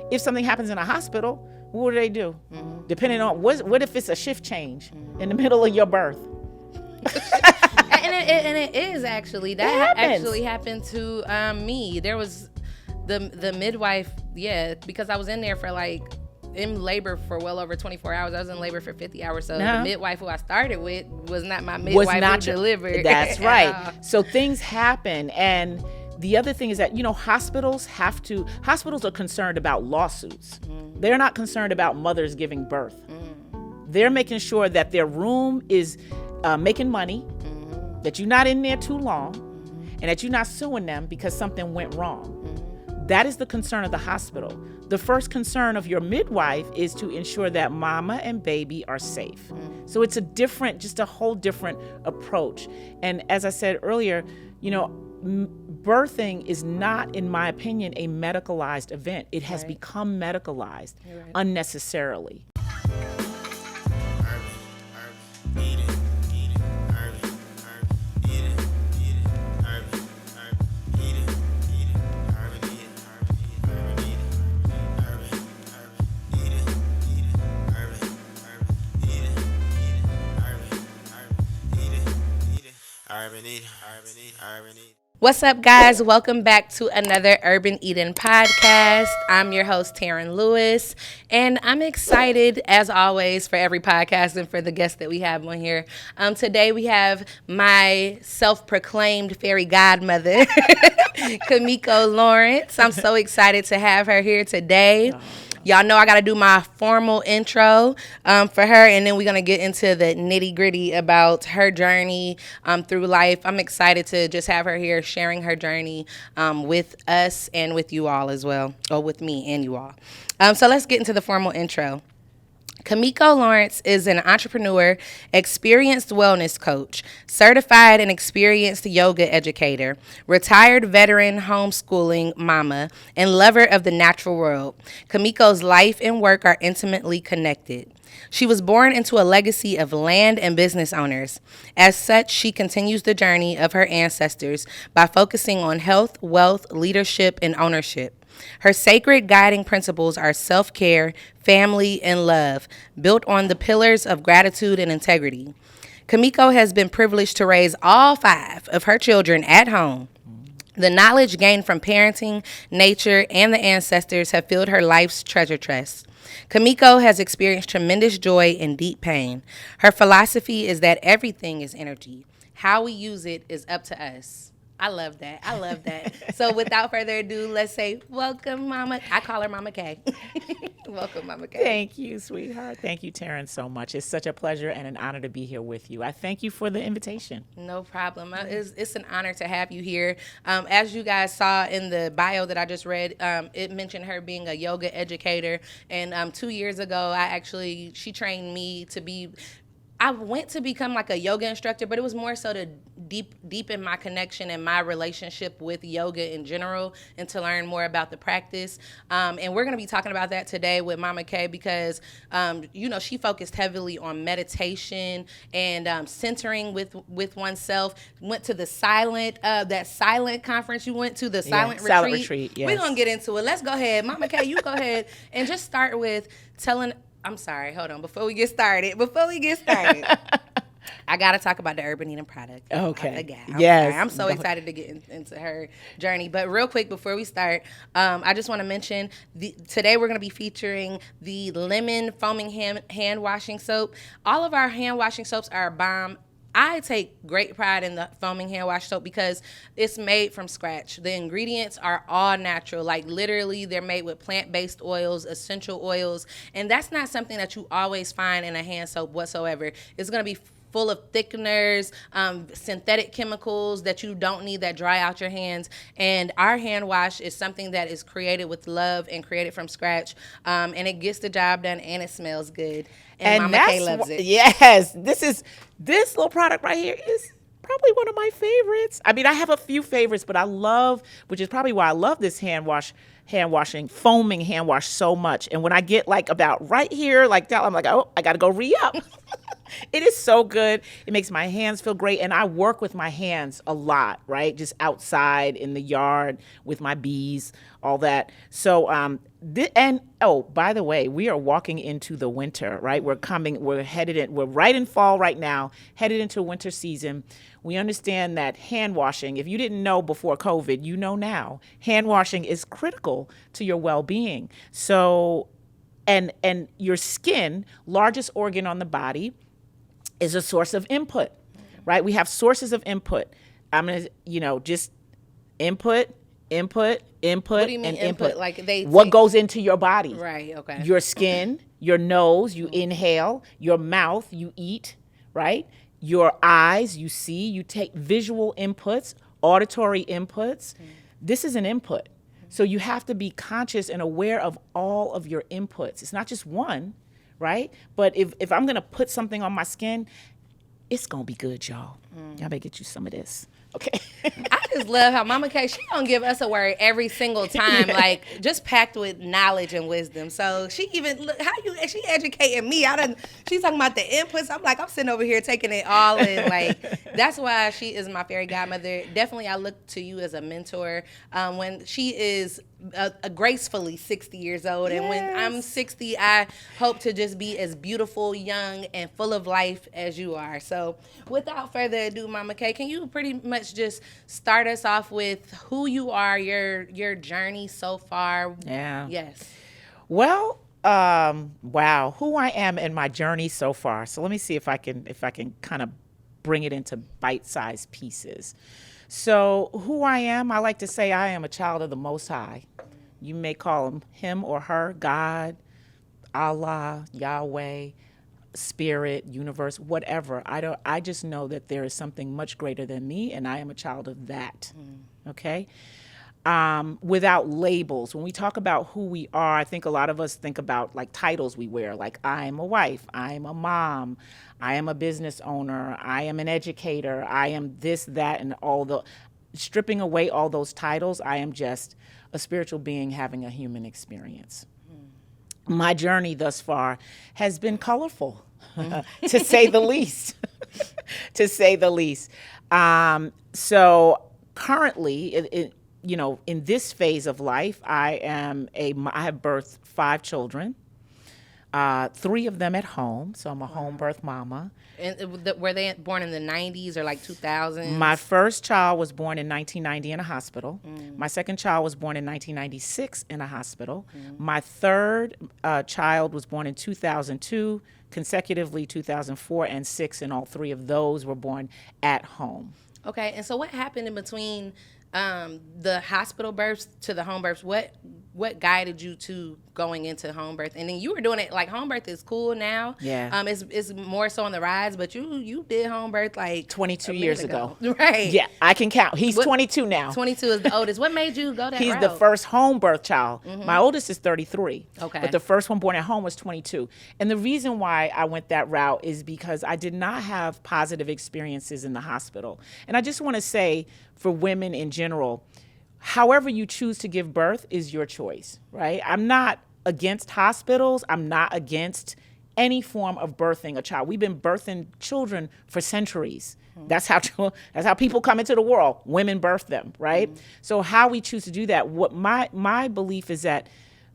if something happens in a hospital, what do? Depending on what if it's a shift change in the middle of your birth? and it is actually that actually happened to me. There was the midwife, because I was in there for in labor for well over 24 hours. I was in labor for 50 hours. So the midwife who I started with was not my midwife who delivered. That's right. So things happen. And the other thing is that, hospitals are concerned about lawsuits. They're not concerned about mothers giving birth. They're making sure that their room is making money, that you're not in there too long, and that you're not suing them because something went wrong. That is the concern of the hospital. The first concern of your midwife is to ensure that mama and baby are safe. So it's just a whole different approach. And as I said earlier, birthing is not, in my opinion, a medicalized event. It has become medicalized unnecessarily. What's up, guys? Welcome back to another Urban Eden podcast. I'm your host, Taryn Lewis, and I'm excited, as always, for every podcast and for the guests that we have on here. Today, we have my self-proclaimed fairy godmother, Kemiko Lawrence. I'm so excited to have her here today. Y'all know I got to do my formal intro for her, and then we're going to get into the nitty-gritty about her journey through life. I'm excited to just have her here sharing her journey with us and with you all as well, or with me and you all. So let's get into the formal intro. Kemiko Lawrence is an entrepreneur, experienced wellness coach, certified and experienced yoga educator, retired veteran homeschooling mama, and lover of the natural world. Kemiko's life and work are intimately connected. She was born into a legacy of land and business owners. As such, she continues the journey of her ancestors by focusing on health, wealth, leadership, and ownership. Her sacred guiding principles are self-care, family, and love, built on the pillars of gratitude and integrity. Kemiko has been privileged to raise all 5 of her children at home. The knowledge gained from parenting, nature, and the ancestors have filled her life's treasure chest. Kemiko has experienced tremendous joy and deep pain. Her philosophy is that everything is energy. How we use it is up to us. I love that. So without further ado, let's say welcome, Mama. I call her Mama K. Welcome, Mama K. Thank you, sweetheart. Thank you, Taryn, so much. It's such a pleasure and an honor to be here with you. I thank you for the invitation. No problem. It's an honor to have you here. As you guys saw in the bio that I just read, it mentioned her being a yoga educator. And 2 years ago, she trained me to be... I went to become like a yoga instructor, but it was more so to deepen my connection and my relationship with yoga in general and to learn more about the practice. And we're going to be talking about that today with Mama K because, she focused heavily on meditation and centering with oneself. Went to the that silent conference you went to, the silent retreat. Silent retreat, yes. We're going to get into it. Let's go ahead. Mama K, you go ahead and just start with telling... I'm sorry, hold on. Before we get started, I got to talk about the Urban Eden product. Okay. Yes. I'm so excited to get into her journey. But real quick, before we start, I just want to mention, today we're going to be featuring the lemon foaming hand washing soap. All of our hand washing soaps are bomb. I take great pride in the foaming hand wash soap because it's made from scratch. The ingredients are all natural. Like literally they're made with plant-based oils, essential oils, and that's not something that you always find in a hand soap whatsoever. It's going to be full of thickeners, synthetic chemicals that you don't need that dry out your hands. And our hand wash is something that is created with love and created from scratch. And it gets the job done and it smells good. And Mama K loves it. Yes, this little product right here is probably one of my favorites. I mean, I have a few favorites, but which is probably why I love this foaming hand wash so much. And when I get like about right here, like that, I'm like, oh, I got to go re-up. It is so good. It makes my hands feel great. And I work with my hands a lot, right? Just outside in the yard with my bees, all that. So, by the way, we are walking into the winter, right? We're right in fall right now, headed into winter season. We understand that hand washing, if you didn't know before COVID, you know now, hand washing is critical to your well-being. So, and your skin, largest organ on the body, is a source of input, right? We have sources of input. I'm going to, just input, What do you mean and input? Like what goes into your body. Right, okay. Your skin, your nose, you inhale, your mouth, you eat, right? Your eyes, you see, you take visual inputs, auditory inputs. This is an input. So you have to be conscious and aware of all of your inputs. It's not just one, right? But if I'm going to put something on my skin, it's going to be good, y'all. Y'all better get you some of this. Okay. I just love how Mama K, she gonna give us a word every single time, like just packed with knowledge and wisdom. So she even she educating me. She's talking about the inputs. I'm like, I'm sitting over here taking it all in. Like that's why she is my fairy godmother. Definitely, I look to you as a mentor. When she is gracefully 60 years old, and when I'm 60, I hope to just be as beautiful, young, and full of life as you are. So, without further ado, Mama K, can you pretty much just start us off with who you are, your journey so far? Yeah. Yes. Well, wow, who I am in my journey so far. So let me see if I can kind of bring it into bite-sized pieces. So who I am, I like to say I am a child of the Most High. You may call him or her God, Allah, Yahweh, Spirit, universe, whatever. I just know that there is something much greater than me, and I am a child of that. Okay? Without labels. When we talk about who we are, I think a lot of us think about like titles we wear, like I'm a wife, I'm a mom, I am a business owner, I am an educator, I am this, that, and stripping away all those titles, I am just a spiritual being having a human experience. My journey thus far has been colorful, to say the least. To say the least. So currently, in this phase of life, I have birthed 5 children, 3 of them at home. So I'm a home birth mama. And were they born in the 90s or like 2000s? My first child was born in 1990 in a hospital. My second child was born in 1996 in a hospital. My third child was born in 2002, consecutively 2004 and 6, and all 3 of those were born at home. Okay, and so what happened in between the hospital births to the home births? What guided you to going into home birth? And then you were doing it like home birth is cool now. Yeah. It's more so on the rise, but you did home birth like 22 years ago. Right. Yeah, I can count. He's 22 now. 22 is the oldest. What made you go that He's route? the first home birth child. My oldest is 33. Okay. But the first one born at home was 22. And the reason why I went that route is because I did not have positive experiences in the hospital. And I just want to say for women in general, however you choose to give birth is your choice, right? I'm not against hospitals. I'm not against any form of birthing a child. We've been birthing children for centuries. That's how people come into the world. Women birth them, right? So how we choose to do that, what my belief is that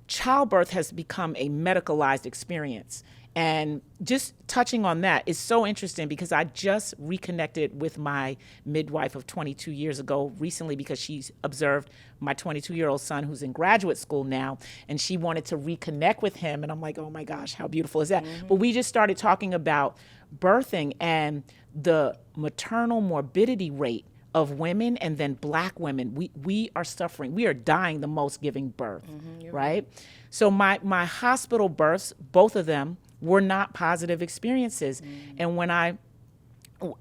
childbirth has become a medicalized experience. And just touching on that is so interesting because I just reconnected with my midwife of 22 years ago recently because she's observed my 22-year-old son who's in graduate school now, and she wanted to reconnect with him. And I'm like, oh my gosh, how beautiful is that? But we just started talking about birthing and the maternal morbidity rate of women, and then Black women. We are suffering. We are dying the most giving birth, right? So my hospital births, both of them, were not positive experiences. And when I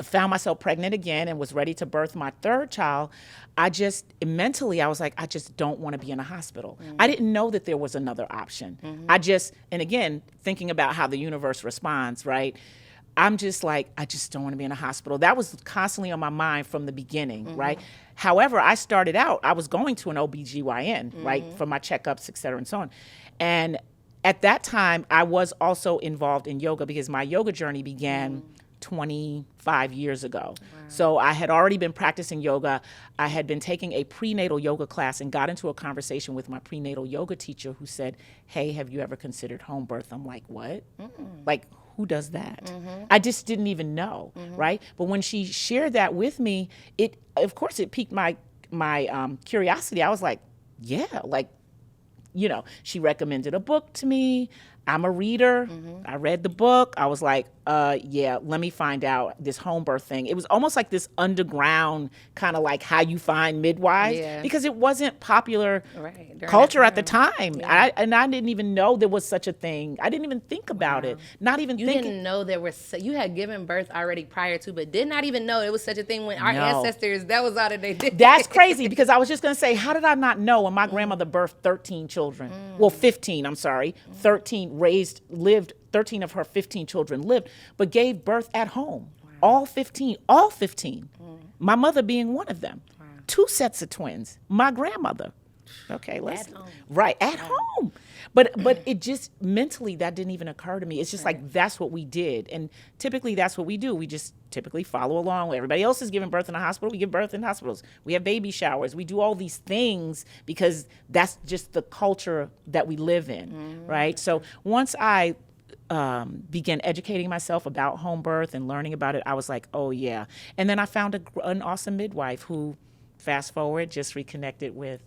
found myself pregnant again and was ready to birth my third child, I was like, I just don't want to be in a hospital. I didn't know that there was another option. And again, thinking about how the universe responds, right? I'm just like, I just don't want to be in a hospital. That was constantly on my mind from the beginning, right? However, I started out, I was going to an OBGYN, right, for my checkups, et cetera, and so on. And at that time, I was also involved in yoga because my yoga journey began 25 years ago. Wow. So I had already been practicing yoga. I had been taking a prenatal yoga class and got into a conversation with my prenatal yoga teacher who said, hey, have you ever considered home birth? I'm like, what? Like, who does that? I just didn't even know, right? But when she shared that with me, of course, it piqued my curiosity. I was like, yeah, like, she recommended a book to me. I'm a reader. I read the book. I was like, yeah, let me find out this home birth thing. It was almost like this underground kind of like how you find midwives because it wasn't popular culture at the time. Yeah. I didn't even know there was such a thing. I didn't even think about it. You didn't know there was, you had given birth already prior to, but did not even know it was such a thing when our ancestors, that was all that they did. That's crazy because I was just going to say, how did I not know when my grandmother birthed 13 children? Well, 15, I'm sorry. 13 of her 15 children lived, but gave birth at home. Wow. All 15. My mother being one of them. Wow. 2 sets of twins. My grandmother. Okay, at home. But it just mentally that didn't even occur to me. It's just like that's what we did, and typically that's what we do. We just typically follow along. Everybody else is giving birth in a hospital. We give birth in hospitals. We have baby showers. We do all these things because that's just the culture that we live in, right? So once I began educating myself about home birth and learning about it, I was like, oh yeah. And then I found an awesome midwife who, fast forward, just reconnected with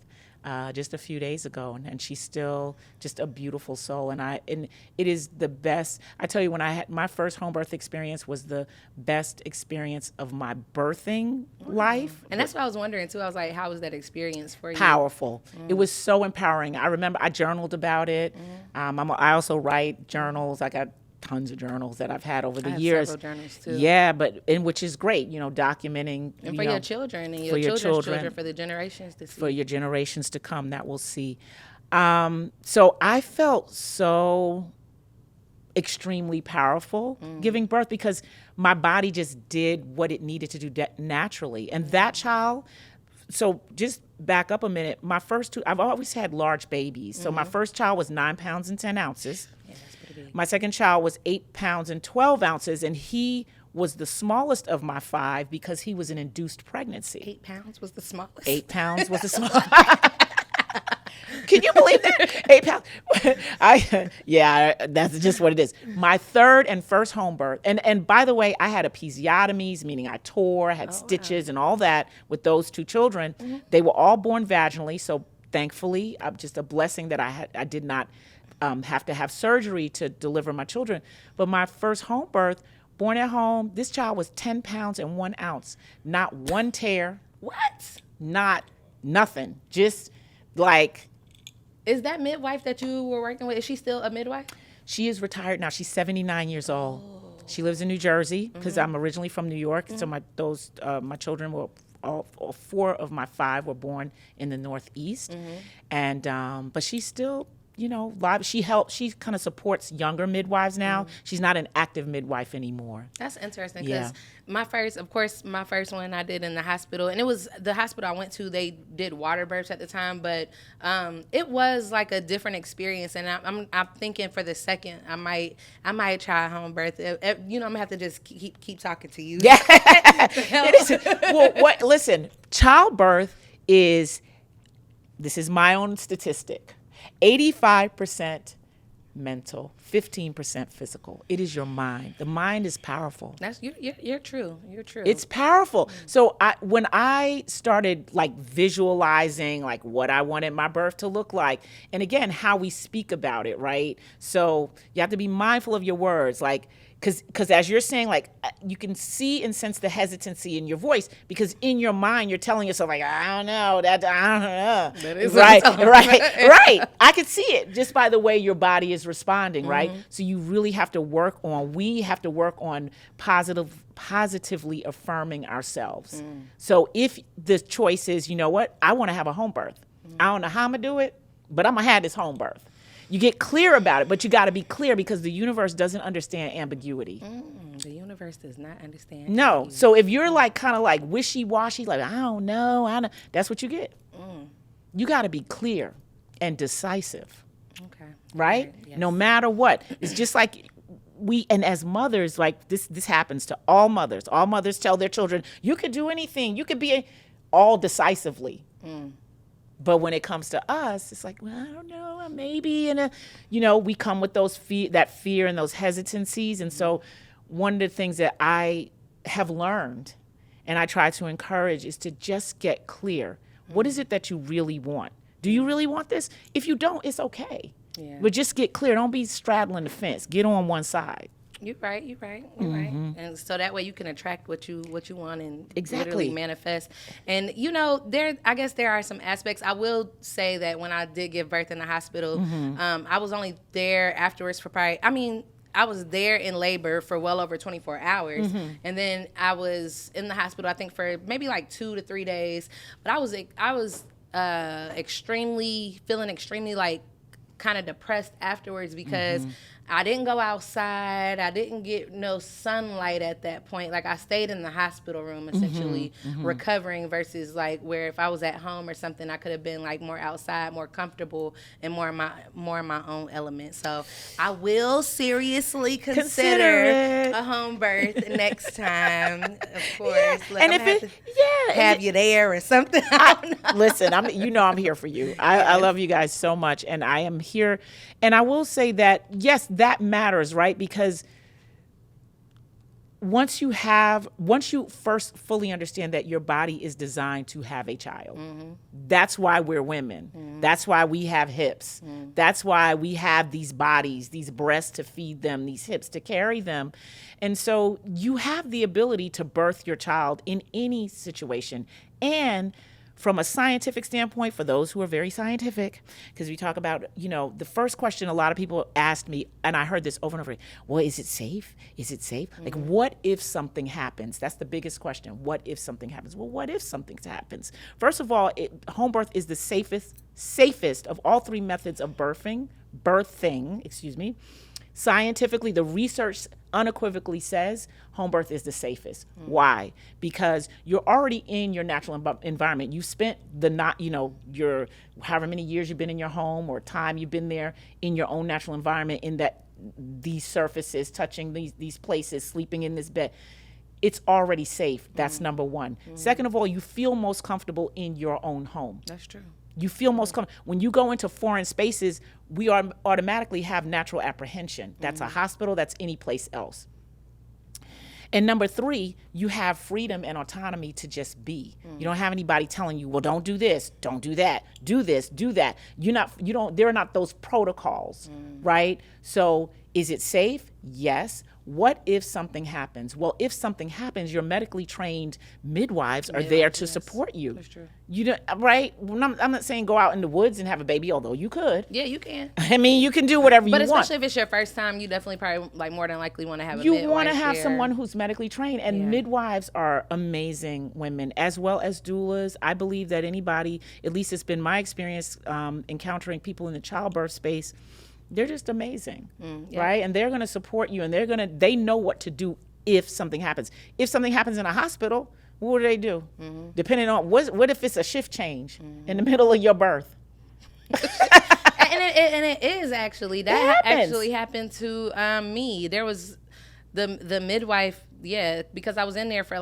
just a few days ago, and she's still just a beautiful soul. And it is the best. I tell you, when I had my first home birth experience, was the best experience of my birthing life. And that's what I was wondering too. I was like, how was that experience for you? Powerful. It was so empowering. I remember I journaled about it. I also write journals. I got tons of journals that I've had over the years. Several journals too. Yeah, which is great, documenting. And for your children and your children's children, for the generations to see. For your generations to come that will see. So I felt so extremely powerful giving birth because my body just did what it needed to do naturally. And that child, so just back up a minute, my first 2, I've always had large babies. So my first child was 9 pounds and 10 ounces. My second child was 8 pounds and 12 ounces, and he was the smallest of my 5 because he was an induced pregnancy. 8 pounds was the smallest? 8 pounds was the smallest. Can you believe that? 8 pounds. That's just what it is. My third and first home birth, and by the way, I had episiotomies, meaning I tore, had stitches and all that with those 2 children. They were all born vaginally, so thankfully, just a blessing that I did not have to have surgery to deliver my children. But my first home birth, born at home, this child was 10 pounds and 1 ounce. Not one tear. What? Nothing. Just like. Is that midwife that you were working with, is she still a midwife? She is retired now. She's 79 years old. She lives in New Jersey because I'm originally from New York. So my children were all 4 of my 5 were born in the Northeast. And but she's still, she kind of supports younger midwives now. She's not an active midwife anymore. That's interesting because my first one I did in the hospital, and it was the hospital I went to, they did water births at the time, but it was like a different experience. And I'm thinking for the second, I might try home birth. I'm gonna have to just keep talking to you. Yeah, it is. Well, listen, childbirth this is my own statistic. 85% mental, 15% physical. It is your mind. The mind is powerful. That's you're true. You're true. It's powerful. So when I started like visualizing like what I wanted my birth to look like, and again, how we speak about it, right? So you have to be mindful of your words, like. Because as you're saying, like, you can see and sense the hesitancy in your voice because in your mind you're telling yourself like, I don't know. That is right. I could see it just by the way your body is responding, right? So you really have to we have to work on positively affirming ourselves. So if the choice is, you know what, I want to have a home birth. I don't know how I'm gonna do it, but I'm gonna have this home birth. You get clear about it, but you got to be clear because the universe doesn't understand ambiguity. The universe does not understand. No. Ambiguity. So if you're like kind of like wishy-washy, like, I don't know, that's what you get. You got to be clear and decisive. Okay. Right? Yes. No matter what. It's just like and as mothers, like this happens to all mothers. All mothers tell their children, you could do anything. You could be all decisively. But when it comes to us, it's like, well, I don't know, maybe we come with that fear and those hesitancies. And so one of the things that I have learned and I try to encourage is to just get clear. What is it that you really want? Do you really want this? If you don't, it's okay. Yeah. But just get clear. Don't be straddling the fence. Get on one side. You're right. And so that way you can attract what you want and literally manifest. And I guess there are some aspects. I will say that when I did give birth in the hospital, I was only there afterwards for I was there in labor for well over 24 hours. And then I was in the hospital, I think, for maybe like 2 to 3 days. But I was feeling extremely like kind of depressed afterwards because I didn't go outside. I didn't get no sunlight at that point. Like, I stayed in the hospital room essentially recovering versus like where if I was at home or something, I could have been like more outside, more comfortable, and more in my own element. So I will seriously consider a home birth next time, of course. Yeah. Like, and if it, have you there or something. Listen, I'm here for you. I love you guys so much, and I am here. And I will say that, yes, that matters, right? Because once you first fully understand that your body is designed to have a child, that's why we're women. That's why we have hips. That's why we have these bodies, these breasts to feed them, these hips to carry them. And so you have the ability to birth your child in any situation. And from a scientific standpoint, for those who are very scientific, because we talk about, the first question a lot of people asked me, and I heard this over and over again, well, is it safe? Is it safe? Like, what if something happens? That's the biggest question. What if something happens? Well, what if something happens? First of all, home birth is the safest of all three methods of birthing. Scientifically, the research unequivocally says home birth is the safest. Why? Because you're already in your natural environment. You spent your however many years you've been in your home or time you've been there in your own natural environment, in that these surfaces, touching these places, sleeping in this bed. It's already safe. That's number one. Second of all, you feel most comfortable in your own home. That's true. You feel most comfortable. When you go into foreign spaces, we automatically have natural apprehension. That's a hospital, that's any place else. And number three, you have freedom and autonomy to just be. You don't have anybody telling you, well, don't do this, don't do that, do this, do that. There are not those protocols, right? So is it safe? Yes. What if something happens? Well, if something happens, your medically trained midwives are there to support you. That's true. Right? I'm not saying go out in the woods and have a baby, although you could. Yeah, you can. I mean, you can do whatever you want. But especially if it's your first time, you definitely probably more than likely want to have a midwife. You want to have someone who's medically trained. And midwives are amazing women, as well as doulas. I believe that anybody, at least it's been my experience encountering people in the childbirth space, they're just amazing, right? And they're going to support you, and they know what to do if something happens. If something happens in a hospital, what do? Depending on what if it's a shift change in the middle of your birth? and it is actually that actually happened to me. There was the midwife, because I was in there for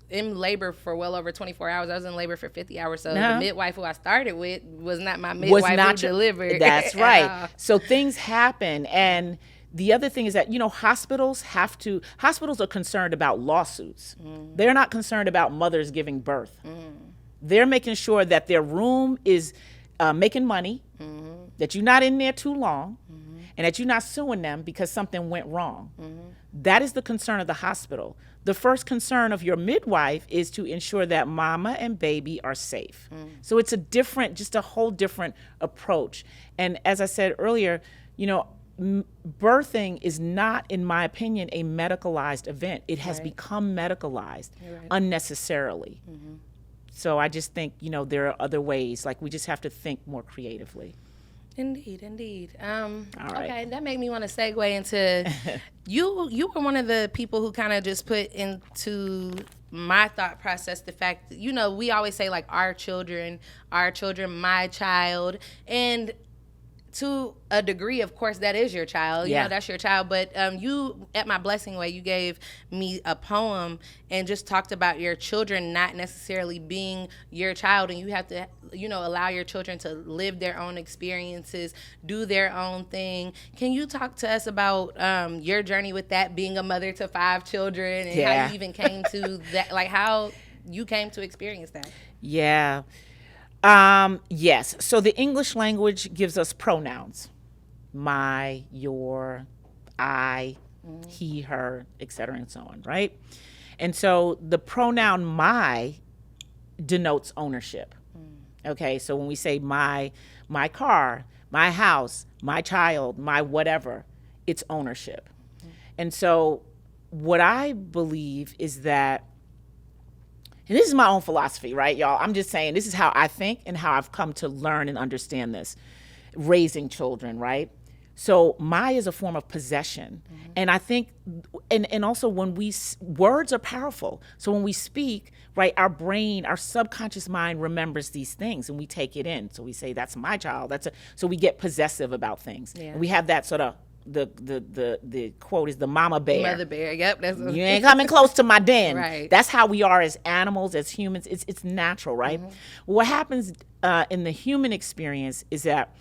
in labor for well over 24 hours. I was in labor for 50 hours. So the midwife who I started with was not my midwife who delivered. That's right. So things happen. And the other thing is that, hospitals are concerned about lawsuits. They're not concerned about mothers giving birth. They're making sure that their room is making money, that you're not in there too long, and that you're not suing them because something went wrong. That is the concern of the hospital. The first concern of your midwife is to ensure that mama and baby are safe. So it's just a whole different approach. And as I said earlier, birthing is not, in my opinion, a medicalized event. It has become medicalized unnecessarily. So I just think, there are other ways. We just have to think more creatively. Indeed. All right. Okay, that made me want to segue into you were one of the people who kind of just put into my thought process the fact that, we always say our children, my child. And to a degree, of course, that is your child. You Yeah. know, that's your child. But you, at my blessing way, you gave me a poem and just talked about your children not necessarily being your child. And you have to, you know, allow your children to live their own experiences, do their own thing. Can you talk to us about your journey with that, being a mother to 5 children, and how you even came to that, like how you came to experience that? Yeah. Yes. So the English language gives us pronouns: my, your, I, he, her, etc., and so on, right? And so the pronoun my denotes ownership. Okay. So when we say my car, my house, my child, my whatever, it's ownership. And so what I believe is that, and this is my own philosophy, right, y'all? I'm just saying this is how I think and how I've come to learn and understand this, raising children, right? So my is a form of possession. And I think, and also when words are powerful. So when we speak, right, our brain, our subconscious mind remembers these things and we take it in. So we say, that's my child. So we get possessive about things. Yeah. And we have that sort of, the quote is the mama bear. Mother bear, yep. That's you ain't coming close to my den. Right. That's how we are as animals, as humans. It's natural, right? What happens in the human experience is that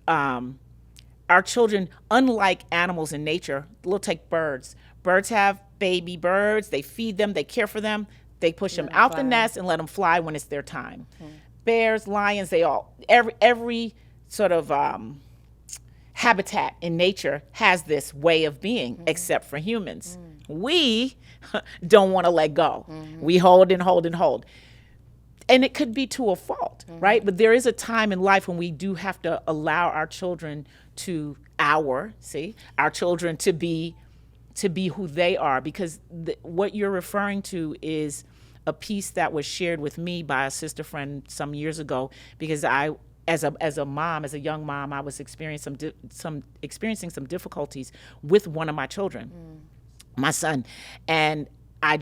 our children, unlike animals in nature, we'll take birds. Birds have baby birds. They feed them. They care for them. They push them out the nest and let them fly when it's their time. Bears, lions, they all, every sort of habitat in nature has this way of being, except for humans. We don't want to let go. We hold and hold and hold. And it could be to a fault, right? But there is a time in life when we do have to allow our children our children to be who they are, because what you're referring to is a piece that was shared with me by a sister friend some years ago, because as a mom, as a young mom, I was experiencing some difficulties with one of my children, my son, and I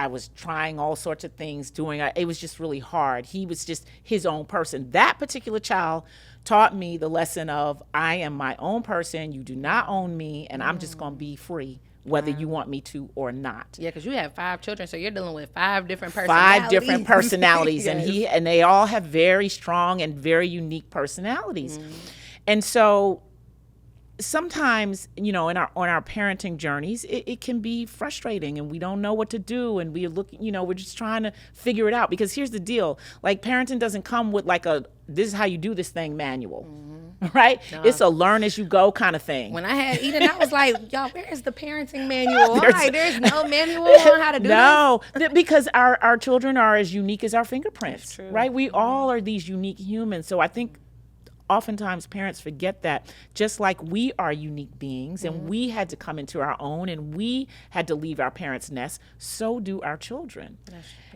was trying all sorts of things, it was just really hard. He was just his own person. That particular child taught me the lesson of, I am my own person, you do not own me, and I'm just going to be free, whether you want me to or not. Yeah, because you have 5 children, so you're dealing with 5 different personalities. 5 different personalities, Yes. and they all have very strong and very unique personalities. And so sometimes, you know, on our parenting journeys, it can be frustrating, and we don't know what to do, and we're just trying to figure it out. Because here's the deal, like, parenting doesn't come with like this is how you do this thing manual, right? It's a learn as you go kind of thing. When I had Eden, I was like, y'all, where is the parenting manual? There's no manual on how to do this. Because our children are as unique as our fingerprints, right? We all are these unique humans. So I think oftentimes parents forget that, just like we are unique beings and we had to come into our own and we had to leave our parents' nest, so do our children.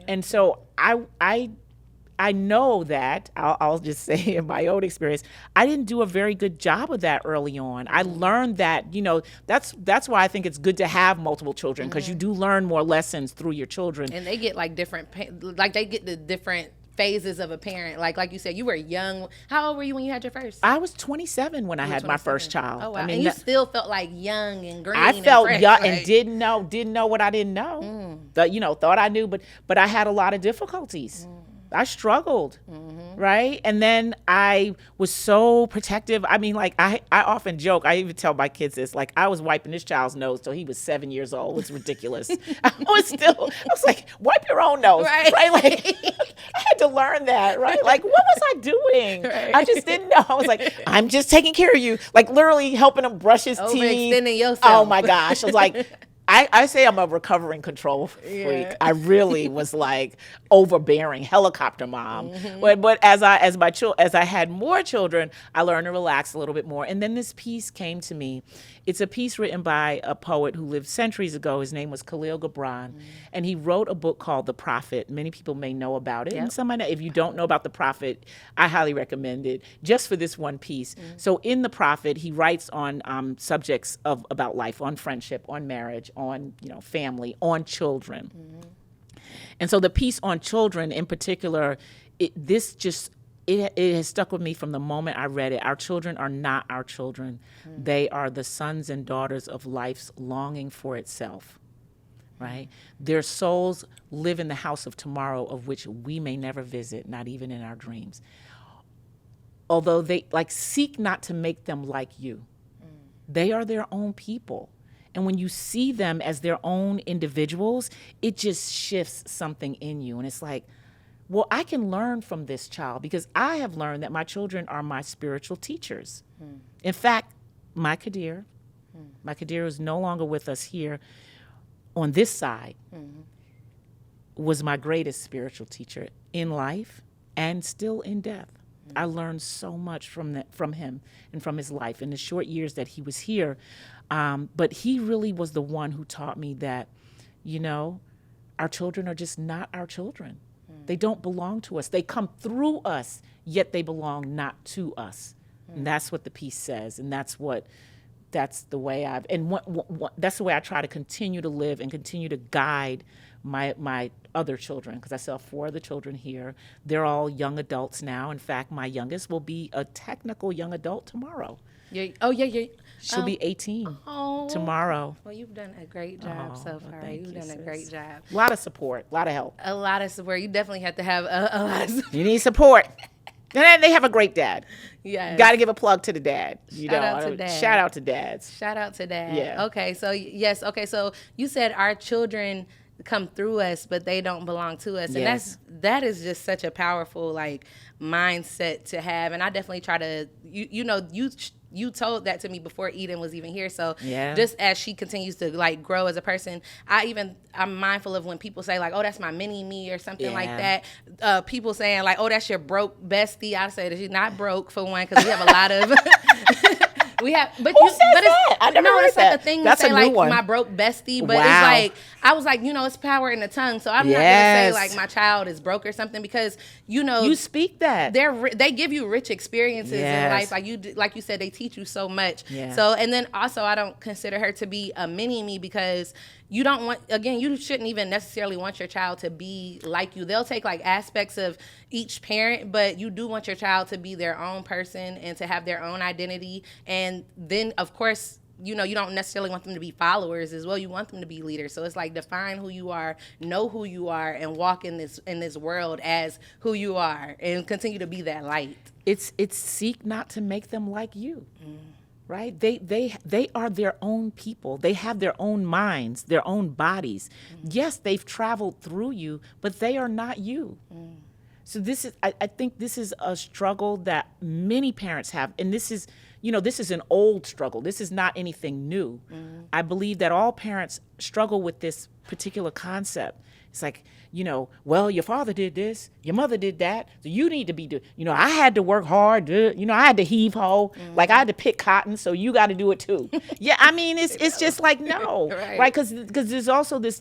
And so I know that, I'll just say in my own experience, I didn't do a very good job of that early on. I learned that, you know, that's why I think it's good to have multiple children, because you do learn more lessons through your children. And they get like they get the different phases of a parent. Like you said, you were young. How old were you when you had your first? I was 27 when I had my first child. Oh, wow. I mean, and you still felt like young and green. I felt fresh, young, right? and didn't know what I didn't know. Thought I knew, but I had a lot of difficulties. I struggled, right? And then I was so protective. I mean, like, I often joke, I even tell my kids this, like, I was wiping this child's nose till he was 7 years old. It's ridiculous. I was like, wipe your own nose, right? Like, I had to learn that, right? Like, what was I doing? Right. I just didn't know. I was like, I'm just taking care of you. Like, literally helping him brush his teeth. Overextending yourself. Oh my gosh. I was like, I say I'm a recovering control freak. I really was like overbearing helicopter mom. But as I had more children, I learned to relax a little bit more. And then this piece came to me. It's a piece written by a poet who lived centuries ago. His name was Khalil Gibran, and he wrote a book called The Prophet. Many people may know about it. Yep. And somebody, if you don't know about The Prophet, I highly recommend it just for this one piece. So in The Prophet, he writes on subjects about life, on friendship, on marriage, on family, on children. And so the piece on children in particular, this just it has stuck with me from the moment I read it. Our children are not our children. They are the sons and daughters of life's longing for itself, right? Their souls live in the house of tomorrow, of which we may never visit, not even in our dreams. Although they seek not to make them like you. They are their own people. And when you see them as their own individuals, it just shifts something in you. And it's like, well, I can learn from this child because I have learned that my children are my spiritual teachers. In fact, my Kadir is no longer with us here on this side, was my greatest spiritual teacher in life and still in death. I learned so much from him and from his life in the short years that he was here. But he really was the one who taught me that, our children are just not our children. They don't belong to us. They come through us, yet they belong not to us. And that's what the piece says. And that's the way that's the way I try to continue to live and continue to guide my other children, because I still have 4 other children here. They're all young adults now. In fact, my youngest will be a technical young adult tomorrow. Yeah. She'll be 18 tomorrow. Well, you've done a great job so far. You've done a great job. A lot of support, a lot of help. A lot of support. You definitely have to have a lot of support. You need support. And they have a great dad. Yes. Got to give a plug to the dad. Shout out to dads. Shout out to dads. Shout out to dad. Yeah. Okay, so yes. Okay, so you said our children come through us, but they don't belong to us. And Yes. that is just such a powerful mindset to have. And I definitely try to, you told that to me before Eden was even here. So just as she continues to grow as a person, I'm mindful of when people say oh, that's my mini me or something like that. People saying oh, that's your broke bestie. I say that she's not broke, for one, because we have a lot of we have, but Who says that? I never heard it's that. a thing That's to say a new one. my broke bestie, but Wow. it's I was it's power in the tongue, so I'm Yes. not gonna say my child is broke or something, because You speak that. they give you rich experiences in Yes. life, like you said, they teach you so much. Yeah. So, and then also I don't consider her to be a mini me, because you don't want, again, you shouldn't even necessarily want your child to be like you. They'll take aspects of each parent, but you do want your child to be their own person and to have their own identity. And then, of course, you don't necessarily want them to be followers as well. You want them to be leaders. So it's define who you are, know who you are, and walk in this world as who you are, and continue to be that light. It's seek not to make them like you. Right? They are their own people. They have their own minds, their own bodies. Yes, they've traveled through you, but they are not you. So I think this is a struggle that many parents have. And this is an old struggle. This is not anything new. I believe that all parents struggle with this particular concept. It's well, your father did this, your mother did that, so you need to be I had to work hard, I had to heave hoe, I had to pick cotton, so you got to do it too. It's just no, right? Because there's also this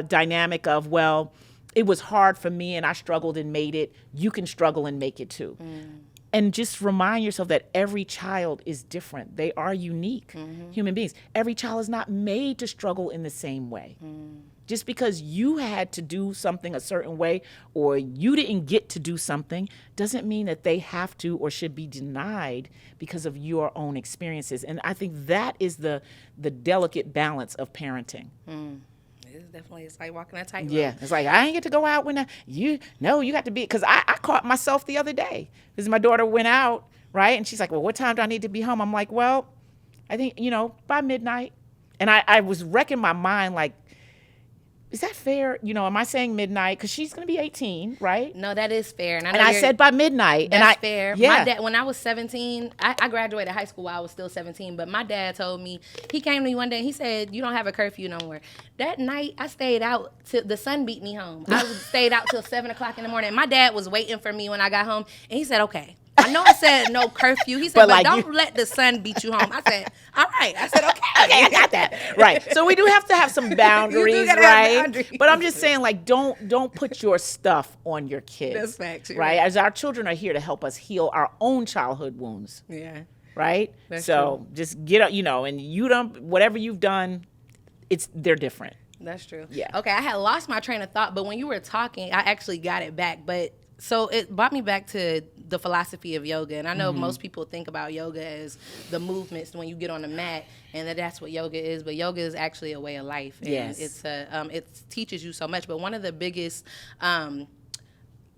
dynamic of, well, it was hard for me and I struggled and made it. You can struggle and make it too. And just remind yourself that every child is different. They are unique human beings. Every child is not made to struggle in the same way. Just because you had to do something a certain way or you didn't get to do something doesn't mean that they have to or should be denied because of your own experiences. And I think that is the delicate balance of parenting. It's like walking a tightrope. Yeah, it's I ain't get to go out when you got to be, because I caught myself the other day because my daughter went out, right? And she's like, well, what time do I need to be home? I'm like, well, I think, by midnight. And I was wrecking my mind is that fair? Am I saying midnight? Because she's going to be 18, right? No, that is fair. And I said by midnight. That's fair. Yeah. My dad, when I was 17, I graduated high school while I was still 17, but my dad told me, he came to me one day and he said, you don't have a curfew no more. That night, I stayed out till the sun beat me home. I stayed out till 7 o'clock in the morning. My dad was waiting for me when I got home, and he said, okay. I know I said no curfew. He said, but don't let the sun beat you home. I said, all right. I said, okay, I got that. Right. So we do have to have some boundaries, right? Have boundaries. But I'm just saying, don't put your stuff on your kids. That's facts, right? As our children are here to help us heal our own childhood wounds. Yeah. Right? That's so true. Just get up, and you don't, whatever you've done, they're different. That's true. Yeah. Okay, I had lost my train of thought, but when you were talking, I actually got it back. But So it brought me back to the philosophy of yoga. And I know most people think about yoga as the movements when you get on the mat, and that's what yoga is. But yoga is actually a way of life. And Yes. it teaches you so much. But one of the biggest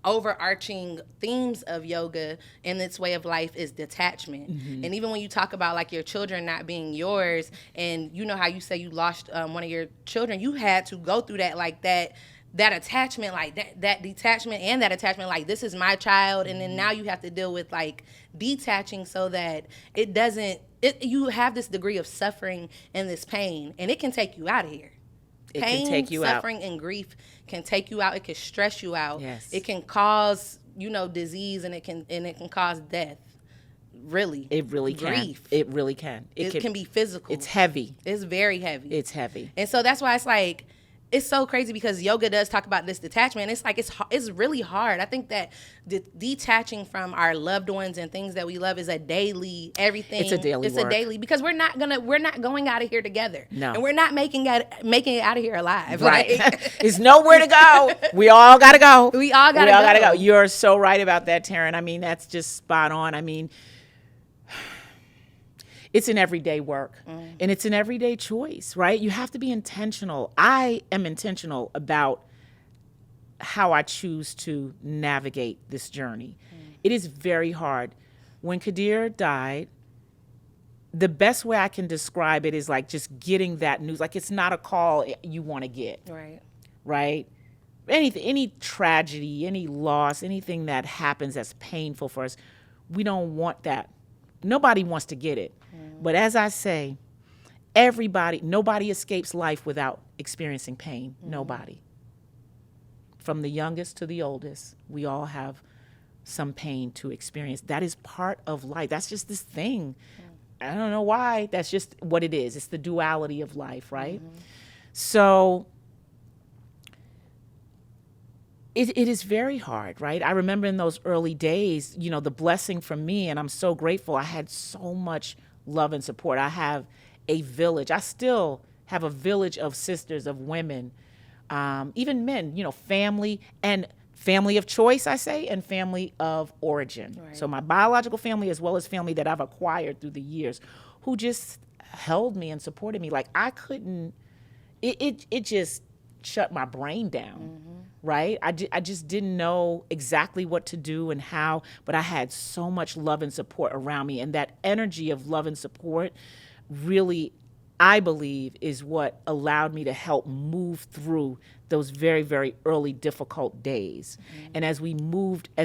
overarching themes of yoga and its way of life is detachment. And even when you talk about like your children not being yours, and you know how you say you lost one of your children, you had to go through that, like that attachment, like that detachment and that attachment, like this is my child. And then now you have to deal with like detaching so that it doesn't, you have this degree of suffering and this pain, and it can take you out of here. It Pain, can take you suffering, out. and grief can take you out. It can stress you out. Yes. It can cause, disease, and it can cause death. Really. It really can. Grief. It really can. It can be physical. It's heavy. It's very heavy. It's heavy. And so that's why it's like, it's so crazy because yoga does talk about this detachment. It's like it's really hard. I think that detaching from our loved ones and things that we love is a daily everything. It's a daily It's work. a daily, because we're not going out of here together. No. And we're not making it out of here alive. Right. Like, There's nowhere to go. We all gotta go. We all gotta go. You're so right about that, Taryn. I mean, that's just spot on. I mean, it's an everyday work, and it's an everyday choice, right? You have to be intentional. I am intentional about how I choose to navigate this journey. It is very hard. When Kadir died, the best way I can describe it is like just getting that news. Like, it's not a call you want to get, right? Any tragedy, any loss, anything that happens that's painful for us, we don't want that. Nobody wants to get it. But as I say, nobody escapes life without experiencing pain. Nobody. From the youngest to the oldest, we all have some pain to experience. That is part of life. That's just this thing. I don't know why. That's just what it is. It's the duality of life, right? So it is very hard, right? I remember in those early days, the blessing from me, and I'm so grateful. I had so much love and support. I have a village. I still have a village of sisters, of women, even men, family, and family of choice, I say, and family of origin. Right. So my biological family, as well as family that I've acquired through the years, who just held me and supported me. Like, I couldn't, it just shut my brain down. Right? I just didn't know exactly what to do and how, but I had so much love and support around me. And that energy of love and support really, I believe, is what allowed me to help move through those very, very early difficult days. And as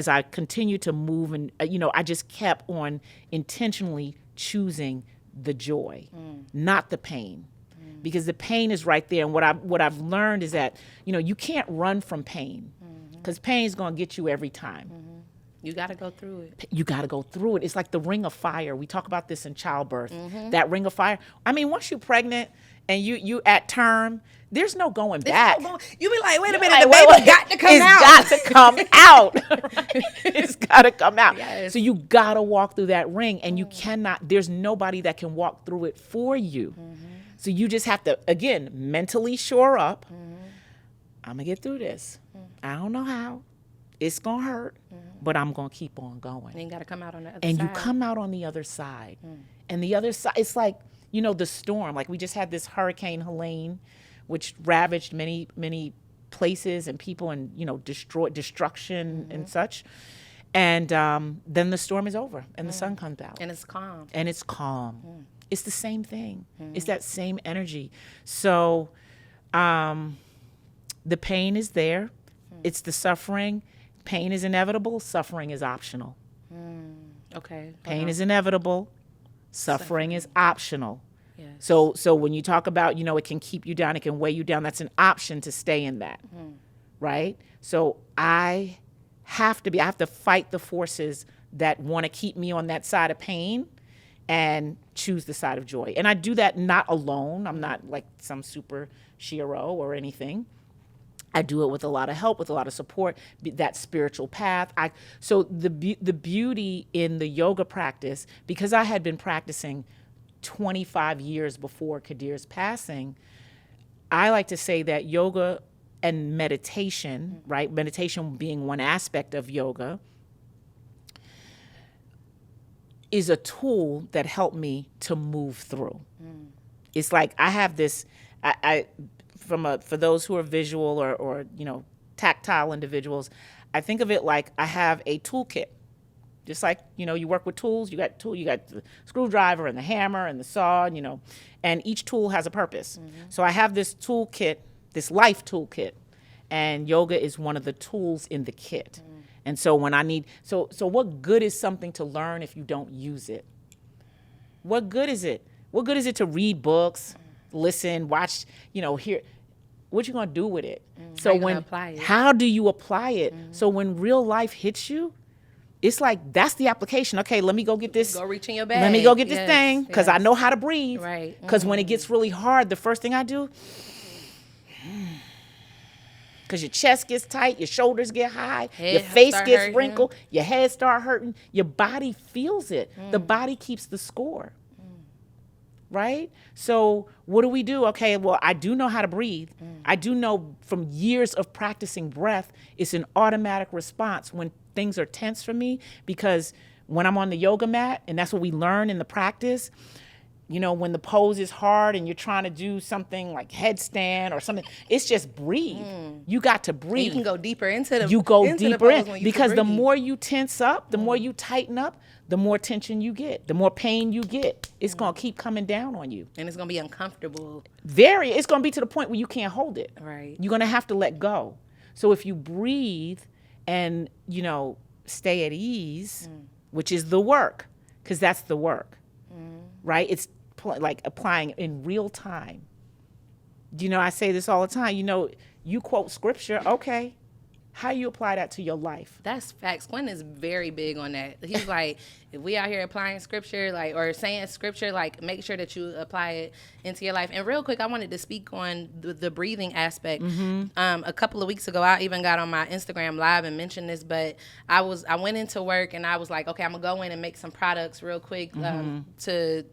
I continued to move, and I just kept on intentionally choosing the joy, not the pain. Because the pain is right there. And what I've learned is that, you can't run from pain, because pain is going to get you every time. You got to go through it. You got to go through it. It's like the ring of fire. We talk about this in childbirth. That ring of fire. I mean, once you're pregnant and you at term, there's no going back. You be like, wait a minute, the baby got to come out. It's got to come out. Right? It's got to come out. Yes. So you got to walk through that ring, and you cannot, there's nobody that can walk through it for you. So you just have to, again, mentally shore up. I'm going to get through this. I don't know how. It's going to hurt, but I'm going to keep on going. And you got to come out on the other side. And you come out on the other side. And the other side, it's like, the storm. Like, we just had this Hurricane Helene, which ravaged many, many places and people, and, destruction and such. And then the storm is over and the sun comes out. And it's calm. It's the same thing. It's that same energy. So the pain is there. It's the suffering. Pain is inevitable. Suffering is optional. Okay. Pain is inevitable. Suffering is optional. Yes. So when you talk about, it can keep you down, it can weigh you down, that's an option to stay in that, right? So I have to fight the forces that want to keep me on that side of pain and choose the side of joy. And I do that not alone. I'm not like some super shiro or anything. I do it with a lot of help, with a lot of support, that spiritual path. So the beauty in the yoga practice, because I had been practicing 25 years before Kadir's passing, I like to say that yoga and meditation, right? Meditation being one aspect of yoga, is a tool that helped me to move through. It's like I have this, for those who are visual or tactile individuals, I think of it like I have a toolkit. Just like, you work with tools, you got the screwdriver and the hammer and the saw, and each tool has a purpose. So I have this toolkit, this life toolkit, and yoga is one of the tools in the kit. And so when I need, so what good is something to learn if you don't use it? What good is it? What good is it to read books, listen, watch, hear? What you gonna do with it? So how do you apply it? So when real life hits you, it's like, that's the application. Okay, let me go get this. Go reach in your bag. Let me go get this thing, because I know how to breathe. Right. Because when it gets really hard, the first thing I do, because your chest gets tight, your shoulders get high, your face gets wrinkled, your head start hurting, your body feels it. The body keeps the score. Right? So what do? Okay, well, I do know how to breathe. I do know from years of practicing breath, it's an automatic response when things are tense for me, because when I'm on the yoga mat, and that's what we learn in the practice, when the pose is hard and you're trying to do something like headstand or something, it's just breathe. You got to breathe. And you can go deeper into the You go deeper in, because the breathe. more you tense up, the more you tighten up, the more tension you get, the more pain you get. It's going to keep coming down on you. And it's going to be uncomfortable. It's going to be to the point where you can't hold it. Right. You're going to have to let go. So if you breathe and, stay at ease, which is the work, because that's the work, right? It's like applying in real time. I say this all the time. You quote scripture, okay. How you apply that to your life? That's facts. Quinn is very big on that. He's like, if we out here applying scripture, or saying scripture, make sure that you apply it into your life. And real quick, I wanted to speak on the breathing aspect. A couple of weeks ago, I even got on my Instagram live and mentioned this, but I went into work and I was like, okay, I'm gonna go in and make some products real quick to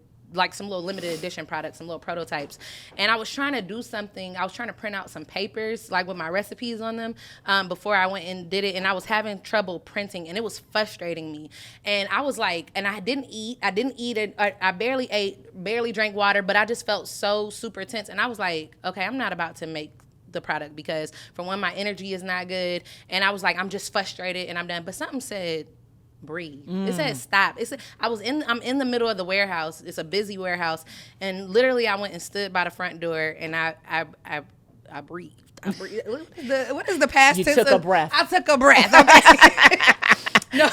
some little limited edition products, some little prototypes. And I was trying to do something. I was trying to print out some papers, with my recipes on them, before I went and did it. And I was having trouble printing, and it was frustrating me. And I was like, and I didn't eat it. I barely ate, barely drank water, but I just felt so super tense. And I was like, okay, I'm not about to make the product, because for one, my energy is not good. And I was like, I'm just frustrated and I'm done. But something said, breathe. It said stop. I'm in the middle of the warehouse. It's a busy warehouse, and literally I went and stood by the front door and I breathed. What is the past tense? You took a breath. I took a breath. Okay. No,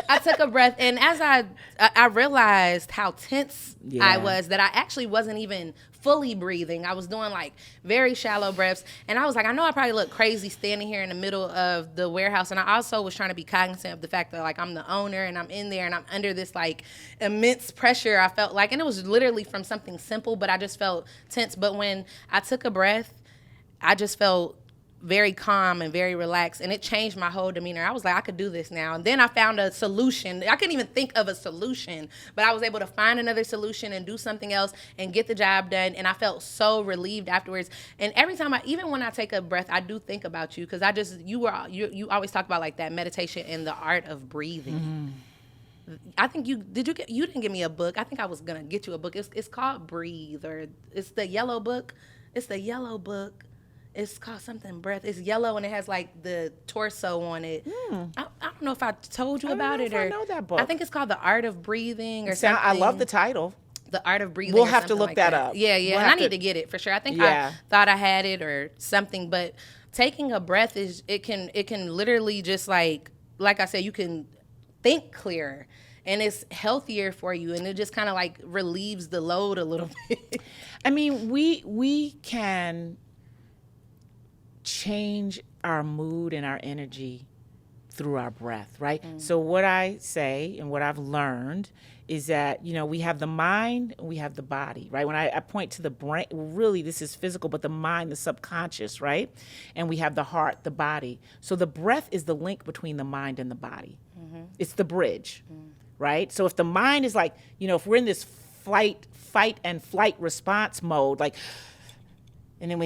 I took a breath, and as I realized how tense I was, that I actually wasn't even fully breathing. I was doing very shallow breaths, and I was like, I know I probably look crazy standing here in the middle of the warehouse, and I also was trying to be cognizant of the fact that I'm the owner and I'm in there and I'm under this immense pressure. I felt and it was literally from something simple, but I just felt tense. But when I took a breath, I just felt very calm and very relaxed, and it changed my whole demeanor. I was like, I could do this now. And then I found a solution. I couldn't even think of a solution, but I was able to find another solution and do something else and get the job done. And I felt so relieved afterwards. And every time even when I take a breath, I do think about you, because you always talk about that meditation and the art of breathing. I think you didn't give me a book. I think I was gonna get you a book. It's called Breathe, or it's the yellow book. It's the yellow book. It's called something breath. It's yellow and it has the torso on it. I don't know if I told you about it, or I know that book. I think it's called The Art of Breathing or something. I love the title. The Art of Breathing. We'll have to look that up. Yeah. And I need to get it for sure. I think I thought I had it or something, but taking a breath it can literally just like I said, you can think clearer. And it's healthier for you, and it just kind of relieves the load a little bit. I mean, we can change our mood and our energy through our breath, right? So what I say and what I've learned is that, we have the mind and we have the body, right? When I point to the brain, really this is physical, but the mind, the subconscious, right? And we have the heart, the body. So the breath is the link between the mind and the body. It's the bridge, right? So if the mind is if we're in this fight and flight response mode, and then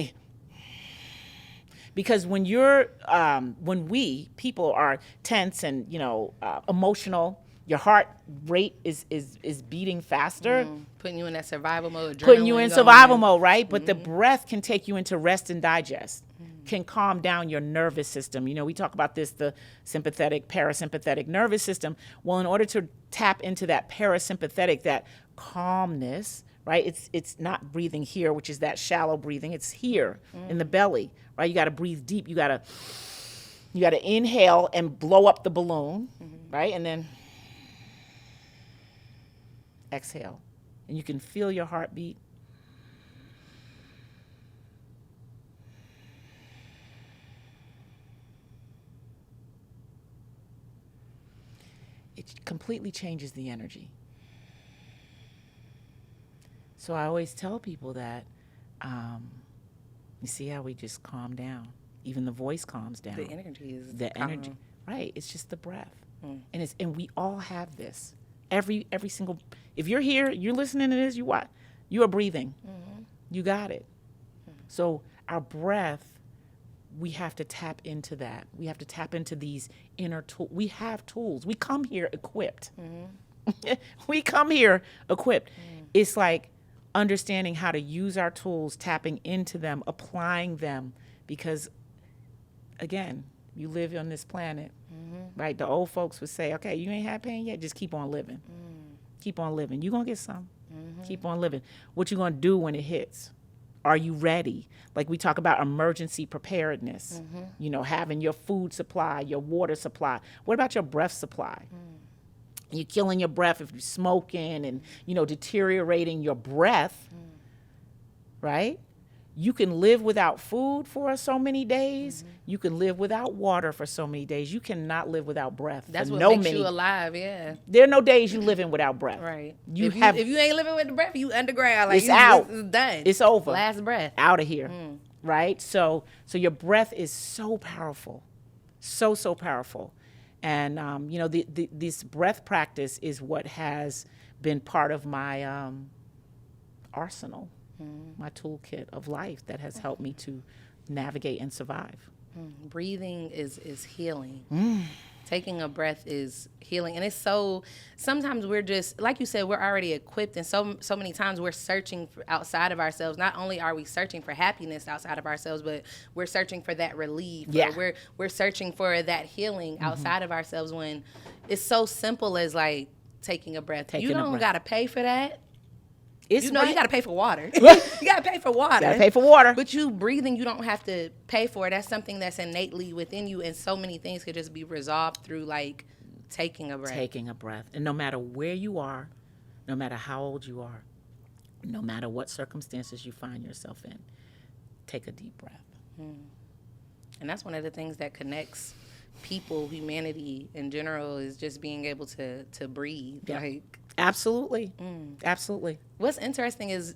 Because when when we people are tense and emotional, your heart rate is beating faster. Putting you in that survival mode. Putting you in survival mode, right? But the breath can take you into rest and digest. Can calm down your nervous system. We talk about this, the sympathetic, parasympathetic nervous system. Well, in order to tap into that parasympathetic, that calmness, right? It's not breathing here, which is that shallow breathing. It's here in the belly, right? You got to breathe deep. You got to inhale and blow up the balloon, right? And then exhale. And you can feel your heartbeat. It completely changes the energy. So I always tell people that, you see how we just calm down. Even the voice calms down. The energy is energy, right? It's just the breath, and we all have this. Every single. If you're here, you're listening to this. You are breathing. You got it. So our breath. We have to tap into that. We have to tap into these inner tools. We have tools. We come here equipped. We come here equipped. It's like understanding how to use our tools, tapping into them, applying them. Because, again, you live on this planet, right? The old folks would say, okay, you ain't had pain yet, just keep on living. Keep on living. You're going to get some. Keep on living. What you going to do when it hits? Are you ready? Like we talk about emergency preparedness, having your food supply, your water supply. What about your breath supply? You're killing your breath if you're smoking and, deteriorating your breath, right? You can live without food for so many days. You can live without water for so many days. You cannot live without breath. That's what makes you alive, yeah. There are no days you living without breath. Right. If you ain't living with the breath, you underground. Like it's out. It's done. It's over. Last breath. Out of here. Right? So your breath is so powerful. So powerful. And, this breath practice is what has been part of my arsenal. My toolkit of life that has helped me to navigate and survive. Breathing is healing. Taking a breath is healing. And it's sometimes we're just, like you said, we're already equipped. And so many times we're searching for outside of ourselves. Not only are we searching for happiness outside of ourselves, but we're searching for that relief. Yeah. We're searching for that healing outside of ourselves when it's so simple as like taking a breath. You don't got to pay for that. You got to pay for water. You got to pay for water. Got to pay for water. But you breathing, you don't have to pay for it. That's something that's innately within you, and so many things could just be resolved through, like, taking a breath. Taking a breath. And no matter where you are, no matter how old you are, no matter what circumstances you find yourself in, take a deep breath. And that's one of the things that connects people, humanity in general, is just being able to breathe. Yeah. Like, absolutely. Absolutely. What's interesting is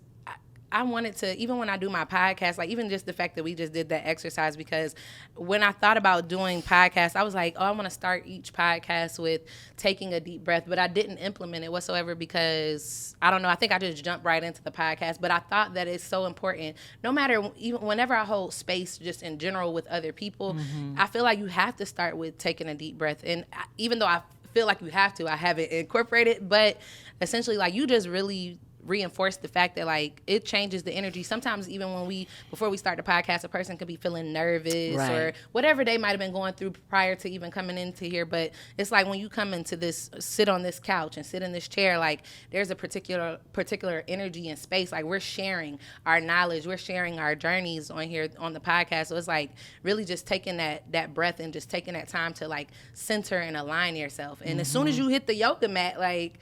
I wanted to, even when I do my podcast, like even just the fact that we just did that exercise, because when I thought about doing podcasts, I was like, I want to start each podcast with taking a deep breath, but I didn't implement it whatsoever because, I don't know, I think I just jumped right into the podcast, but I thought that it's so important, no matter, even whenever I hold space just in general with other people, I feel like you have to start with taking a deep breath. And even though I feel like you have to, I haven't incorporated, but essentially like you just really reinforce the fact that like it changes the energy. Sometimes even before we start the podcast, a person could be feeling nervous or whatever they might have been going through prior to even coming into here. But it's like when you come into this, sit on this couch and sit in this chair, like there's a particular energy and space. Like we're sharing our knowledge, we're sharing our journeys on here on the podcast. So it's like really just taking that breath and just taking that time to like center and align yourself. And as soon as you hit the yoga mat, like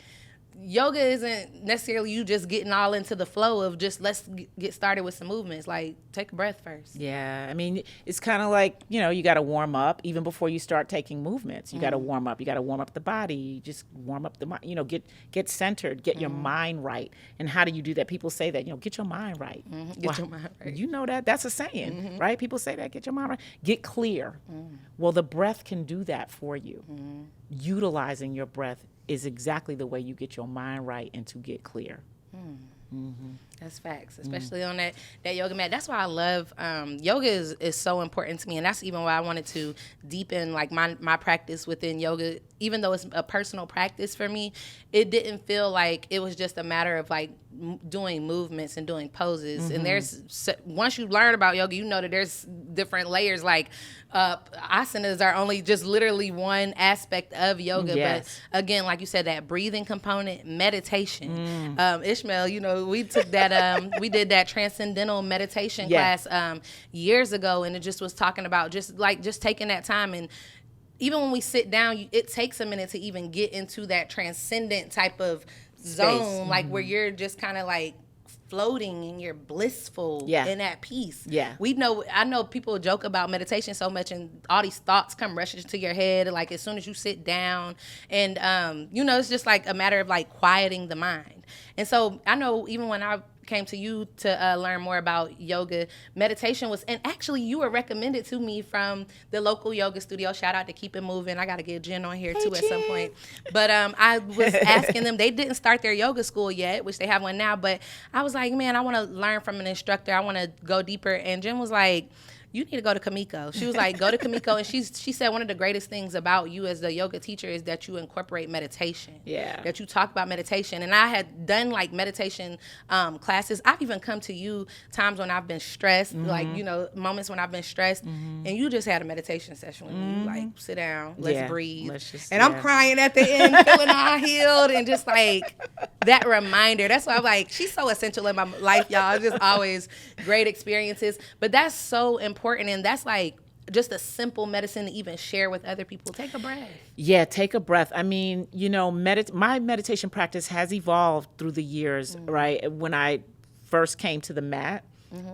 yoga isn't necessarily you just getting all into the flow of just let's get started with some movements. Like take a breath first. Yeah, I mean, it's kind of like, you got to warm up even before you start taking movements. You got to warm up. You got to warm up the body. Just warm up the mind. Get centered. Get your mind right. And how do you do that? People say that, get your mind right. Get your mind right. You know that. That's a saying, right? People say that. Get your mind right. Get clear. Well, the breath can do that for you. Utilizing your breath is exactly the way you get your mind right and to get clear. That's facts, especially on that yoga mat. That's why I love yoga is so important to me, and that's even why I wanted to deepen like my practice within yoga. Even though it's a personal practice for me, it didn't feel like it was just a matter of like doing movements and doing poses. And once you learn about yoga, you know that there's different layers. Like asanas are only just literally one aspect of yoga. Yes. But again, like you said, that breathing component, meditation. Ishmael, you know, we took that we did that transcendental meditation class years ago, and it just was talking about just taking that time. And even when we sit down, it takes a minute to even get into that transcendent type of zone, like where you're just kind of like floating and you're blissful and at peace. Yeah. I know people joke about meditation so much, and all these thoughts come rushing to your head like as soon as you sit down. And you know, it's just like a matter of like quieting the mind. And so I know even when I came to you to learn more about yoga, meditation was, and actually you were recommended to me from the local yoga studio. Shout out to Keep It Moving. I got to get Jen on here too at some point. But I was asking them, they didn't start their yoga school yet, which they have one now, but I was like, man, I want to learn from an instructor. I want to go deeper. And Jen was like, you need to go to Kemiko. She was like, go to Kemiko. And she said one of the greatest things about you as the yoga teacher is that you incorporate meditation. Yeah. That you talk about meditation. And I had done like meditation classes. I've even come to you times when I've been stressed, like, you know, moments when I've been stressed. And you just had a meditation session with me. Like, sit down, let's breathe. And I'm crying at the end, feeling all healed. And just like that reminder. That's why I'm like, she's so essential in my life, y'all. Just always great experiences. But that's so important. And that's like just a simple medicine to even share with other people. Take a breath. Yeah, take a breath. I mean, you know, my meditation practice has evolved through the years, right? When I first came to the mat,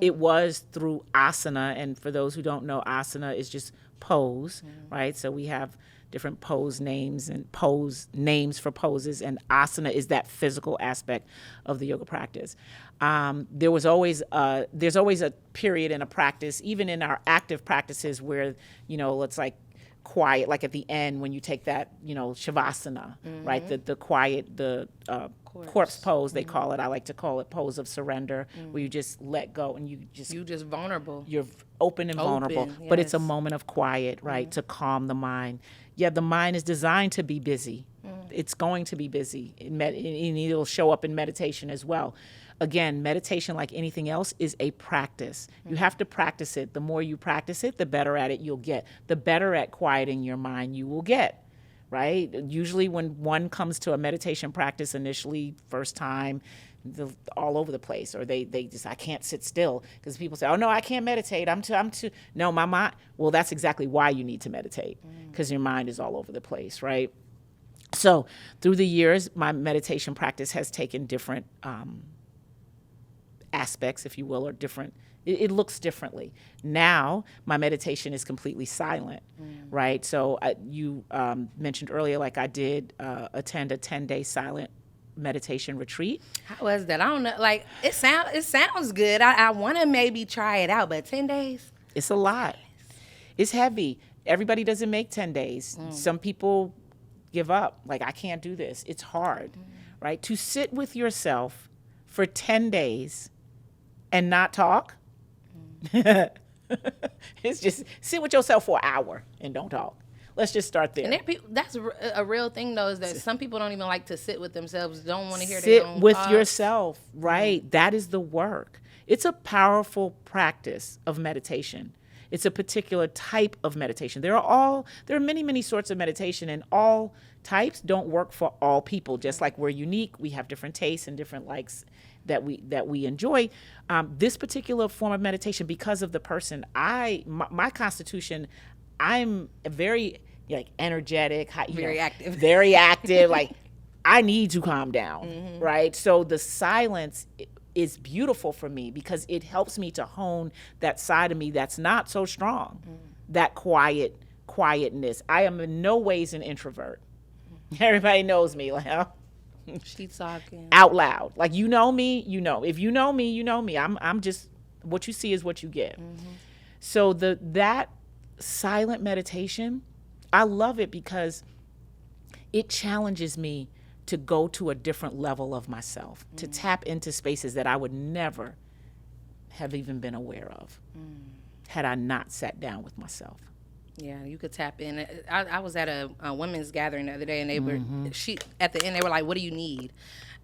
it was through asana. And for those who don't know, asana is just pose, right? So we have different pose names and pose names for poses, and asana is that physical aspect of the yoga practice. There's always a period in a practice, even in our active practices, where, you know, it's like quiet, like at the end when you take that, you know, shavasana, right? The quiet, the corpse pose, they call it. I like to call it pose of surrender, where you just let go and you just vulnerable. You're open and vulnerable, yes. But it's a moment of quiet, right? To calm the mind. Yeah, the mind is designed to be busy. It's going to be busy, and it'll show up in meditation as well. Again, meditation, like anything else, is a practice. You have to practice it. The more you practice it, the better at it you'll get. The better at quieting your mind you will get, right? Usually when one comes to a meditation practice initially, first time, all over the place, or they just, I can't sit still, because people say, oh no, I can't meditate, I'm too no, my mind. Well, that's exactly why you need to meditate, because your mind is all over the place, right? So through the years, my meditation practice has taken different aspects, if you will, or different, it looks differently. Now my meditation is completely silent, right? So you mentioned earlier, like I did attend a 10-day silent meditation retreat. How was that? I don't know. Like, it sounds good. I want to maybe try it out, but 10 days? It's a lot. It's heavy. Everybody doesn't make 10 days. Some people give up. Like, I can't do this. It's hard, right? To sit with yourself for 10 days and not talk. It's just sit with yourself for an hour and don't talk. Let's just start there. And that's a real thing, though, is that some people don't even like to sit with themselves, don't want to hear their own Sit with thoughts. yourself, right? That is the work. It's a powerful practice of meditation. It's a particular type of meditation. There are many, many sorts of meditation, and all types don't work for all people. Just like we're unique, we have different tastes and different likes that we enjoy. This particular form of meditation, because of the person, my constitution, I'm very energetic, very active. Very active. Like, I need to calm down, right? So the silence is beautiful for me, because it helps me to hone that side of me that's not so strong, that quietness. I am in no ways an introvert. Everybody knows me. Like, she's talking out loud. Like, you know me, you know. If you know me, you know me. I'm just, what you see is what you get. So that silent meditation, I love it because it challenges me to go to a different level of myself, to tap into spaces that I would never have even been aware of had I not sat down with myself. Yeah, you could tap in. I was at a women's gathering the other day, and they were at the end they were like, "What do you need?"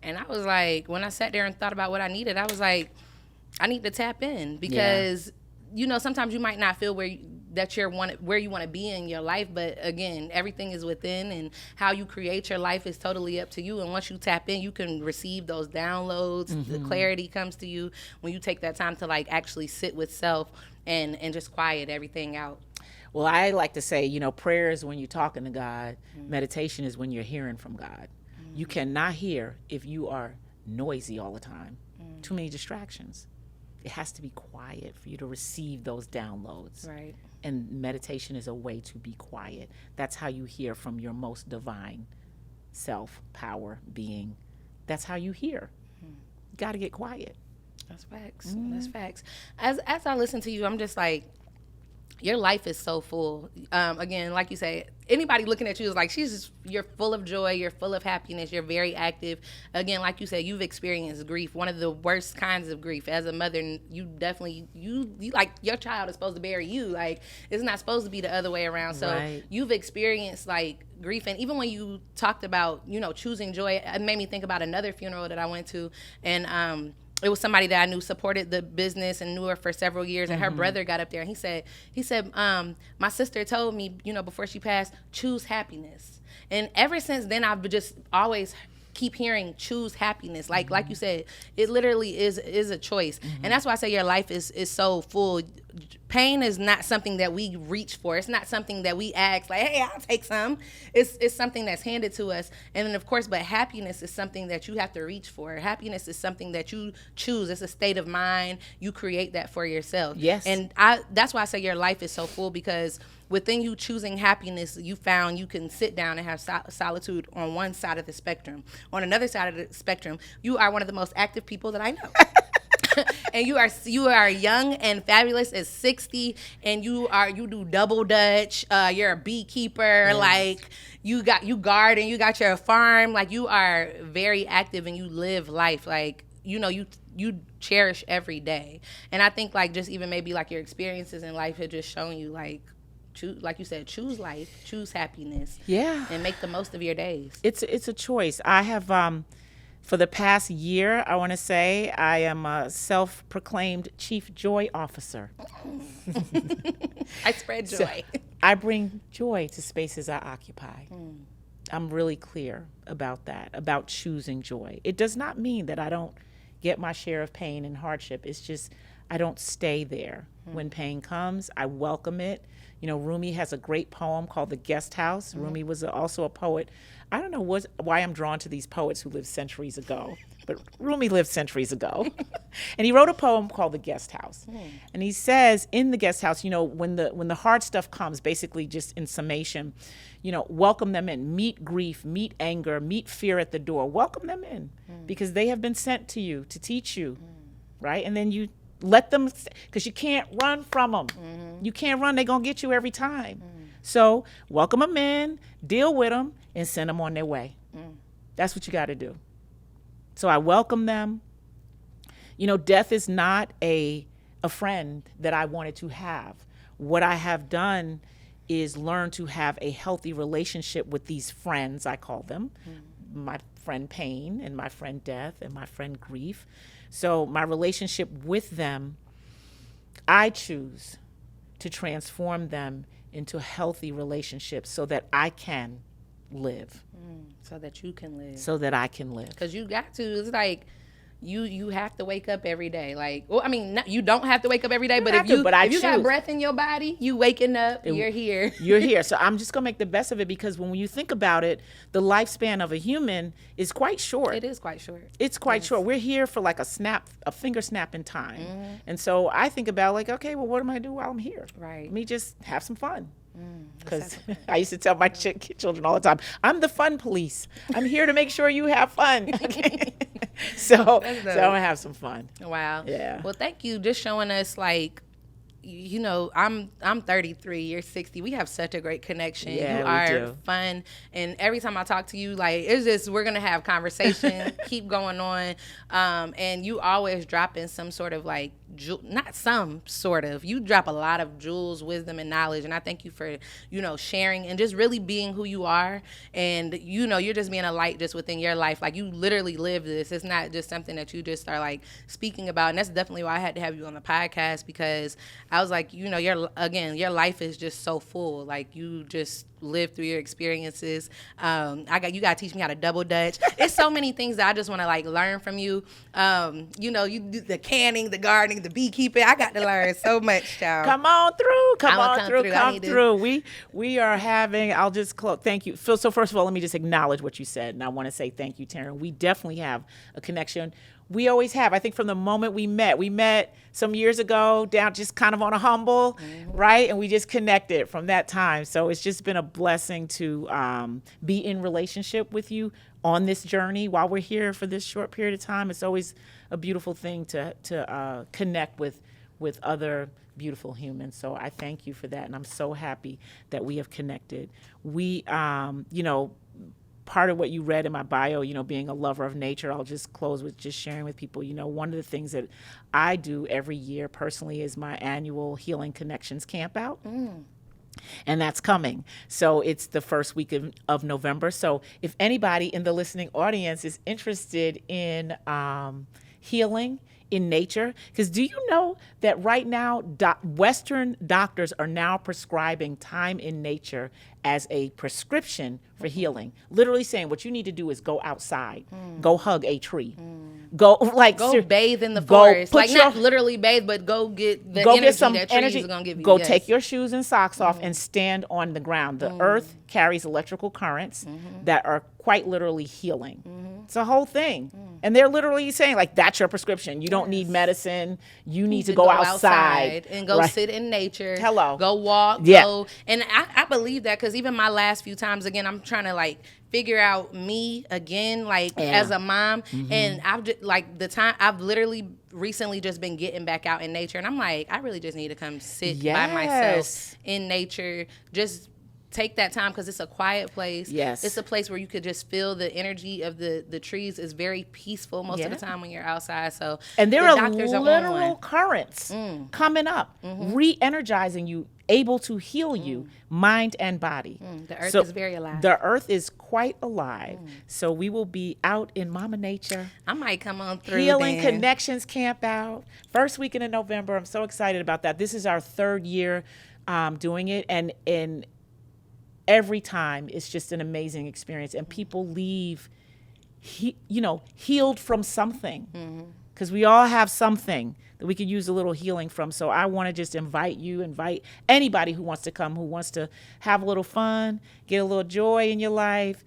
And I was like, when I sat there and thought about what I needed, I was like, I need to tap in because sometimes you might not feel where you want to be in your life, but again, everything is within, and how you create your life is totally up to you. And once you tap in, you can receive those downloads. The clarity comes to you when you take that time to like actually sit with self and just quiet everything out. Well, I like to say, prayer is when you're talking to God. Meditation is when you're hearing from God. You cannot hear if you are noisy all the time. Too many distractions. It has to be quiet for you to receive those downloads. Right. And meditation is a way to be quiet. That's how you hear from your most divine self, power, being. That's how you hear. You got to get quiet. That's facts. That's facts. As I listen to you, I'm just like, your life is so full. Again, like you say, anybody looking at you is like, you're full of joy, you're full of happiness, you're very active. Again, like you said, you've experienced grief, one of the worst kinds of grief. As a mother, you definitely, you like, your child is supposed to bury you. Like, it's not supposed to be the other way around. So Right. You've experienced like grief. And even when you talked about, choosing joy, it made me think about another funeral that I went to. And, it was somebody that I knew supported the business and knew her for several years. And her brother got up there and he said, my sister told me, before she passed, choose happiness. And ever since then, I've just always keep hearing choose happiness. Like you said, it literally is a choice. And that's why I say your life is so full. Pain is not something that we reach for. It's not something that we ask like, hey, I'll take some. It's something that's handed to us. And then of course, but happiness is something that you have to reach for. Happiness is something that you choose. It's a state of mind. You create that for yourself. Yes. And that's why I say your life is so full, because within you choosing happiness, you found you can sit down and have solitude on one side of the spectrum. On another side of the spectrum, you are one of the most active people that I know. And you are young and fabulous at 60, and you do double dutch. You're a beekeeper. Yes. Like you garden. You got your farm. Like you are very active and you live life. Like you cherish every day. And I think like just even maybe like your experiences in life have just shown you like you said, choose life, choose happiness. Yeah. And make the most of your days. It's a choice. I have for the past year, I want to say, I am a self-proclaimed Chief Joy Officer. I spread joy. So I bring joy to spaces I occupy. I'm really clear about that, about choosing joy. It does not mean that I don't get my share of pain and hardship. It's just I don't stay there. When pain comes, I welcome it. Rumi has a great poem called The Guest House. Rumi was also a poet. I don't know why I'm drawn to these poets who lived centuries ago, but Rumi lived centuries ago. And he wrote a poem called The Guest House. And he says in The Guest House, when the hard stuff comes, basically just in summation, welcome them in. Meet grief, meet anger, meet fear at the door. Welcome them in because they have been sent to you to teach you, right? And then you let them, because you can't run from them. You can't run. They're going to get you every time. So welcome them in, deal with them, and send them on their way. That's what you got to do. So I welcome them. Death is not a friend that I wanted to have. What I have done is learn to have a healthy relationship with these friends, I call them. My friend pain and my friend death and my friend grief. So my relationship with them, I choose to transform them into healthy relationships so that I can live. So that you can live. So that I can live. Because you got to. It's like you have to wake up every day. Like, well, I mean, you don't have to wake up every day, but if you got breath in your body, you waking up, you're here. You're here. So I'm just going to make the best of it, because when you think about it, the lifespan of a human is quite short. It is quite short. It's quite short. We're here for like a finger snap in time. And so I think about like, okay, well, what am I going to do while I'm here? Right. Let me just have some fun. Because I used to tell my children all the time, I'm the fun police. I'm here to make sure you have fun. Okay? So I'm going to have some fun. Wow. Yeah. Well, thank you. Just showing us like you know, I'm 33, you're 60. We have such a great connection. Yeah, You we are do. fun, and every time I talk to you, like, it's just, we're gonna have conversation, keep going on, and you always drop in some sort of like not some sort of, you drop a lot of jewels, wisdom, and knowledge, and I thank you for, you know, sharing and just really being who you are, and you know, you're just being a light just within your life. Like, you literally live this. It's not just something that you just are like speaking about, and that's definitely why I had to have you on the podcast, because I was like, you know, your life is just so full. Like, you just live through your experiences. You got to teach me how to double dutch. It's so many things that I just want to like learn from you. You know, you do the canning, the gardening, the beekeeping. I got to learn so much, child. Come on through. Come through. We are having, I'll just close. Thank you. So first of all, let me just acknowledge what you said. And I want to say thank you, Taryn. We definitely have a connection. We always have. I think from the moment we met some years ago, down just kind of on a humble, right? And we just connected from that time. So it's just been a blessing to be in relationship with you on this journey while we're here for this short period of time. It's always a beautiful thing to connect with other beautiful humans. So I thank you for that. And I'm so happy that we have connected. We, you know, part of what you read in my bio, you know, being a lover of nature, I'll just close with just sharing with people, you know, one of the things that I do every year personally is my annual Healing Connections Camp Out. And that's coming. So it's the first week of November. So if anybody in the listening audience is interested in healing in nature, because do you know that right now Western doctors are now prescribing time in nature as a prescription for healing, literally saying what you need to do is go outside, go hug a tree, go bathe in the forest, like not literally bathe, but go get the energy some that energy. trees are gonna give you. Go take your shoes and socks off and stand on the ground. The earth carries electrical currents that are quite literally healing. It's a whole thing. And they're literally saying, like, that's your prescription. You don't need medicine. You need to go outside and go sit in nature. Hello. Go walk. Yeah. Go. And I believe that, because even my last few times, again, I'm trying to like figure out me again, like as a mom. And I've just, like, I've literally recently just been getting back out in nature. And I'm like, I really just need to come sit by myself in nature. Just take that time, because it's a quiet place. Yes. It's a place where you could just feel the energy of the trees. Is very peaceful most of the time when you're outside. So, and there are literal currents coming up, re-energizing you, able to heal you, mind and body. The earth is very alive. The earth is quite alive. So we will be out in Mama Nature. I might come on through. Healing Connections Camp Out, first weekend in November. I'm so excited about that. This is our third year doing it, and every time it's just an amazing experience, and people leave, healed from something, because we all have something that we could use a little healing from. So I want to just invite anybody who wants to come, who wants to have a little fun, get a little joy in your life,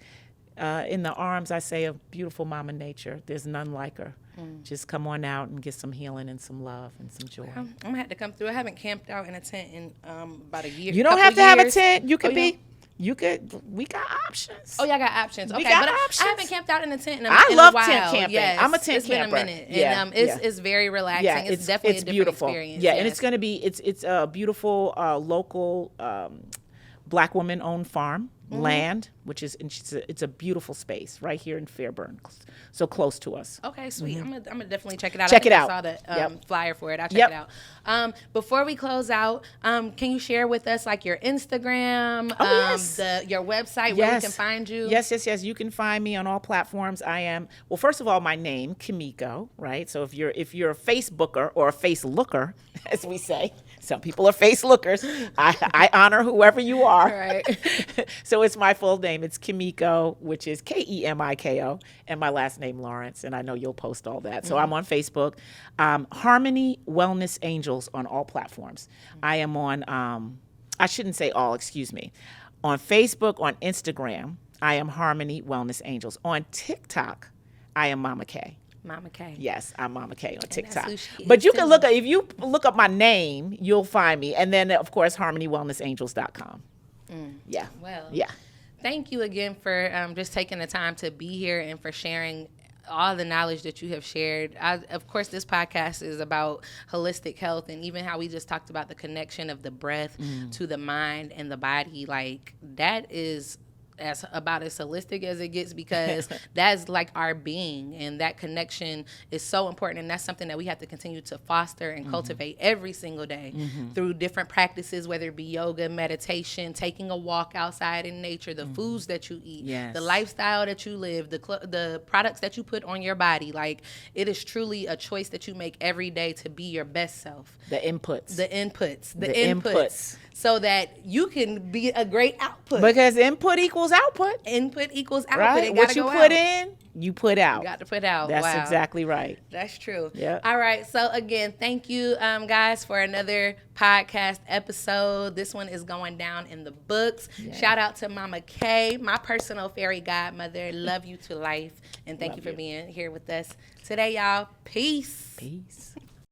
in the arms, I say, of beautiful Mama Nature. There's none like her. Just come on out and get some healing and some love and some joy. I'm gonna have to come through. I haven't camped out in a tent in about a year. You don't have to have a tent. You could we got options. Oh, yeah, I got options. Okay, got but options. I haven't camped out in a tent in a I in love a while. tent camping. Yes, I'm a tent camper. It's been a minute. Yeah, And it's very relaxing. Yeah, it's definitely a different beautiful experience. Yeah, and it's going to be, it's a beautiful local Black woman-owned farm. Land, which is, it's a beautiful space right here in Fairburn, so close to us. Okay, sweet. I'm gonna definitely check it out. I saw the flyer for it. I'll check it out. Before we close out, can you share with us like your Instagram, your website, where we can find you? Yes. You can find me on all platforms. I am, well, first of all, my name, Kemiko, right? So if you're a Facebooker or a face looker, as we say, some people are face lookers. I honor whoever you are. Right. So it's my full name. It's Kemiko, which is Kemiko, and my last name Lawrence. And I know you'll post all that. So I'm on Facebook. Harmony Wellness Angels on all platforms. I am on, I shouldn't say all, excuse me. On Facebook, on Instagram, I am Harmony Wellness Angels. On TikTok, I am Mama K. Mama K. Yes, I'm Mama K on TikTok. But you can if you look up my name, you'll find me. And then, of course, harmonywellnessangels.com. Yeah. Well, yeah. Thank you again for just taking the time to be here and for sharing all the knowledge that you have shared. Of course, this podcast is about holistic health, and even how we just talked about the connection of the breath to the mind and the body. Like, that is about as holistic as it gets, because that's like our being, and that connection is so important, and that's something that we have to continue to foster and cultivate every single day through different practices, whether it be yoga, meditation, taking a walk outside in nature, the foods that you eat, the lifestyle that you live, the products that you put on your body. Like, it is truly a choice that you make every day to be your best self. The inputs, so that you can be a great output. Because input equals output. Input equals output. Right? What you put in, you put out. You got to put out. That's exactly right. That's true. Yeah. All right. So again, thank you, guys, for another podcast episode. This one is going down in the books. Yeah. Shout out to Mama K, my personal fairy godmother. Love you to life, and thank you for being here with us today, y'all. Peace. Peace.